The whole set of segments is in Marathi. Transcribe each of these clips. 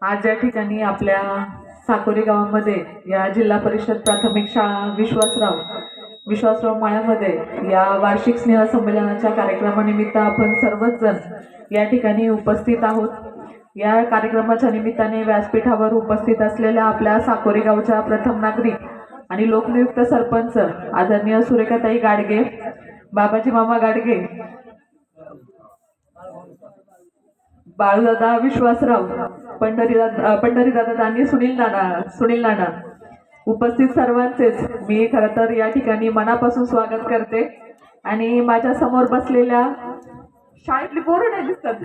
आज या ठिकाणी आपल्या साकोरी गावामध्ये या जिल्हा परिषद प्राथमिक शाळा विश्वासराव माळ्यामध्ये या वार्षिक स्नेह संमेलनाच्या कार्यक्रमानिमित्त आपण सर्वच जण या ठिकाणी उपस्थित आहोत। या कार्यक्रमाच्या निमित्ताने व्यासपीठावर उपस्थित असलेल्या आपल्या साकोरी गावच्या प्रथम नागरिक आणि लोकनियुक्त सरपंच आदरणीय सुरेखाताई गाडगे, बाबाजी मामा गाडगे, बाळदादा विश्वासराव, पंढरीदादा आणि सुनील नाना उपस्थित सर्वांचेच मी खरं तर या ठिकाणी मनापासून स्वागत करते। आणि माझ्या समोर बसलेल्या शाळेतली पोरं नाही दिसतात,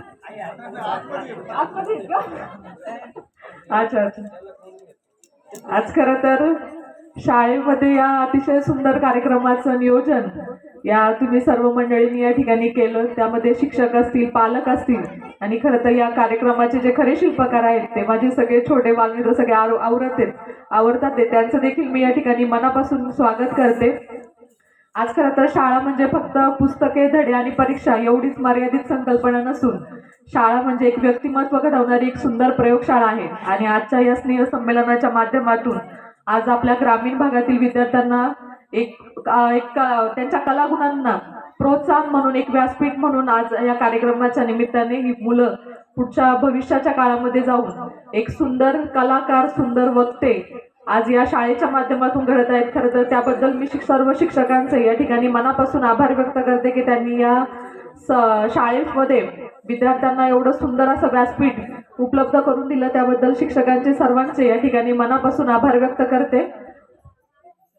अच्छा, आज खरं तर शाळेमध्ये या अतिशय सुंदर कार्यक्रमाचं नियोजन या तुम्ही सर्व मंडळींनी या ठिकाणी केलं। त्यामध्ये शिक्षक असतील, पालक असतील आणि खरं तर या कार्यक्रमाचे जे खरे शिल्पकार आहेत ते माझे सगळे छोटे बालमित्र सगळे आवडतात ते, त्यांचं देखील मी या ठिकाणी मनापासून स्वागत करते। आज खरं तर शाळा म्हणजे फक्त पुस्तके, धडे आणि परीक्षा एवढीच मर्यादित संकल्पना नसून शाळा म्हणजे एक व्यक्तिमत्व घडवणारी एक सुंदर प्रयोगशाळा आहे। आणि आजच्या या स्नेह संमेलनाच्या माध्यमातून आज आपल्या ग्रामीण भागातील विद्यार्थ्यांना त्यांच्या कलागुणांना प्रोत्साहन म्हणून एक व्यासपीठ म्हणून आज या कार्यक्रमाच्या निमित्ताने ही मुलं पुढच्या भविष्याच्या काळामध्ये जाऊन एक सुंदर कलाकार, सुंदर वक्ते आज या शाळेच्या माध्यमातून घडत आहेत। खरं तर त्याबद्दल मी सर्व शिक्षकांचे या ठिकाणी मनापासून आभार व्यक्त करते की त्यांनी या शाळेमध्ये विद्यार्थ्यांना एवढं सुंदर असं व्यासपीठ उपलब्ध करून दिलं। त्याबद्दल शिक्षकांचे सर्वांचे या ठिकाणी मनापासून आभार व्यक्त करते।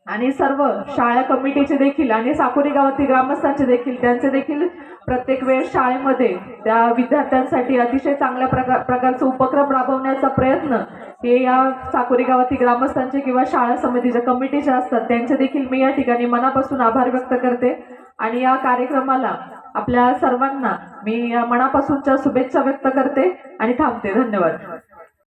आणि सर्व शाळा कमिटीचे देखील आणि साकोरी गावातील ग्रामस्थांचे देखील, त्यांचे देखील प्रत्येक वेळेस शाळेमध्ये त्या विद्यार्थ्यांसाठी अतिशय चांगल्या प्रकारचा उपक्रम राबवण्याचा प्रयत्न हे या साकोरी गावातील ग्रामस्थांचे किंवा शाळा समितीच्या कमिटीचे असतात, त्यांचे देखील मी या ठिकाणी मनापासून आभार व्यक्त करते। आणि या कार्यक्रमाला आपल्या सर्वांना मी या मनापासूनच्या शुभेच्छा व्यक्त करते आणि थांबते। धन्यवाद।